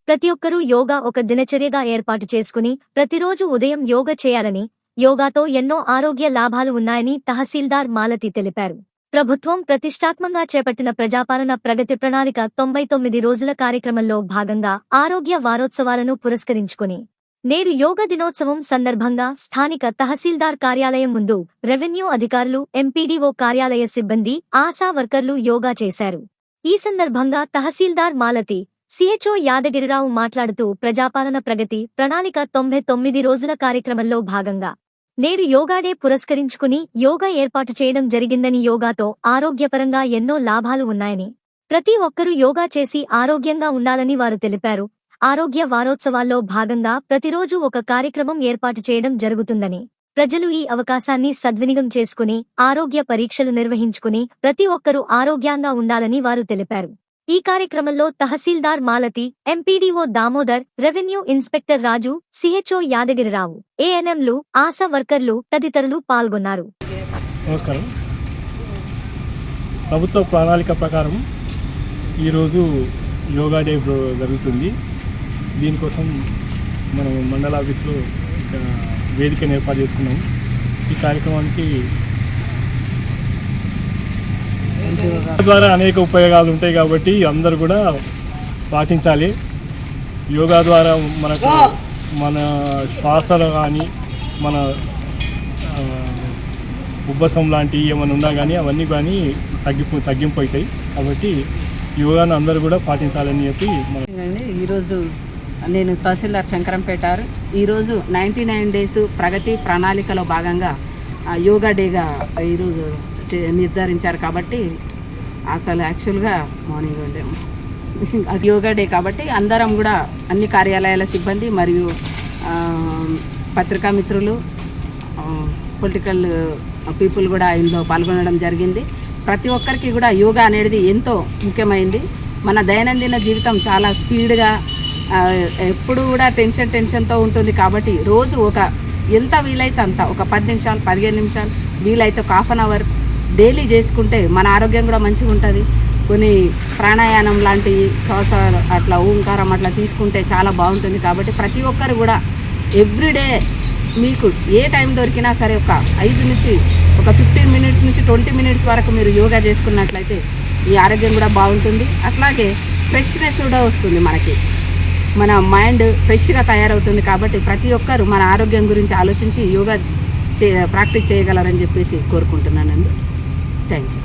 ప్రతి ఒక్కరూ యోగా ఒక దినచర్యగా ఏర్పాటు చేసుకుని ప్రతిరోజు ఉదయం యోగా చేయాలని, యోగాతో ఎన్నో ఆరోగ్య లాభాలు ఉన్నాయని తహసీల్దార్ మాలతి తెలిపారు. ప్రభుత్వం ప్రతిష్టాత్మకంగా చేపట్టిన ప్రజాపాలన ప్రగతి ప్రణాళిక 99 రోజుల కార్యక్రమంలో భాగంగా ఆరోగ్య వారోత్సవాలను పురస్కరించుకుని నేడు యోగా దినోత్సవం సందర్భంగా స్థానిక తహసీల్దార్ కార్యాలయం ముందు రెవెన్యూ అధికారులు, ఎంపీడీఓ కార్యాలయ సిబ్బంది, ఆశా వర్కర్లు యోగా చేశారు. ఈ సందర్భంగా తహసీల్దార్ మాలతి, సిహెచ్ఓ యాదగిరిరావు మాట్లాడుతూ ప్రజాపాలన ప్రగతి ప్రణాళిక 99 రోజుల కార్యక్రమంలో భాగంగా నేడు యోగా డే పురస్కరించుకుని యోగా ఏర్పాటు చేయడం జరిగిందని, యోగాతో ఆరోగ్యపరంగా ఎన్నో లాభాలు ఉన్నాయని, ప్రతి ఒక్కరూ యోగా చేసి ఆరోగ్యంగా ఉండాలని వారు తెలిపారు. ఆరోగ్య వారోత్సవాల్లో భాగంగా ప్రతిరోజు ఒక కార్యక్రమం ఏర్పాటు చేయడం జరుగుతుందని, ప్రజలు ఈ అవకాశాన్ని సద్వినియోగం చేసుకుని ఆరోగ్య పరీక్షలు నిర్వహించుకుని ప్రతి ఒక్కరూ ఆరోగ్యంగా ఉండాలని వారు తెలిపారు. ఈ కార్యక్రమంలో tahsildar Malathi, MPDO Damodar, revenue inspector Raju, CHO Yadagiri Rao, ఏఎన్ఎంలు, ఆశా వర్కర్లు తదితరులు పాల్గొన్నారు. నమస్కారం. ప్రభుత్వ ప్రణాళిక ప్రకారం ఈరోజు యోగా డే జరుగుతుంది. దీనికోసం మనం మండల ఆఫీస్లో వేదికను ఏర్పాటు చేసుకున్నాం. ఈ కార్యక్రమానికి ద్వారా అనేక ఉపయోగాలు ఉంటాయి కాబట్టి అందరూ కూడా పాటించాలి. యోగా ద్వారా మనకు మన శ్వాసలు కానీ, మన ఉబ్బసం లాంటివి ఏమైనా ఉన్నా కానీ అవన్నీ కానీ తగ్గింపు అవుతాయి. కాబట్టి యోగాను అందరూ కూడా పాటించాలని చెప్పి ఈరోజు నేను తహసీల్దార్ శంకరంపేట. ఈరోజు 99 డేస్ ప్రగతి ప్రణాళికలో భాగంగా యోగా డేగా ఈరోజు నిర్ధారించారు. కాబట్టి అసలు యాక్చువల్గా మార్నింగ్ అది యోగా డే కాబట్టి అందరం కూడా అన్ని కార్యాలయాల సిబ్బంది మరియు పత్రికా మిత్రులు, పొలిటికల్ పీపుల్ కూడా ఇందులో పాల్గొనడం జరిగింది. ప్రతి ఒక్కరికి కూడా యోగా అనేది ఎంతో ముఖ్యమైనది. మన దైనందిన జీవితం చాలా స్పీడ్గా ఎప్పుడు కూడా టెన్షన్తో ఉంటుంది. కాబట్టి రోజు ఎంత వీలైతే అంత ఒక 10 నిమిషాలు 15 నిమిషాలు వీలైతే ఒక హాఫ్ అన్ అవర్ డైలీ చేసుకుంటే మన ఆరోగ్యం కూడా మంచిగా ఉంటుంది. కొన్ని ప్రాణాయామం లాంటి శ్వాస అట్లా ఓంకారం అట్లా తీసుకుంటే చాలా బాగుంటుంది. కాబట్టి ప్రతి ఒక్కరు కూడా ఎవ్రీడే మీకు ఏ టైం దొరికినా సరే ఒక 5 నుంచి ఒక 15 మినిట్స్ నుంచి 20 మినిట్స్ వరకు మీరు యోగా చేసుకున్నట్లయితే ఈ ఆరోగ్యం కూడా బాగుంటుంది. అట్లాగే ఫ్రెష్నెస్ కూడా వస్తుంది, మనకి మన మైండ్ ఫ్రెష్గా తయారవుతుంది. కాబట్టి ప్రతి ఒక్కరు మన ఆరోగ్యం గురించి ఆలోచించి యోగా ప్రాక్టీస్ చేయగలరని చెప్పేసి కోరుకుంటున్నానండి. Thank you.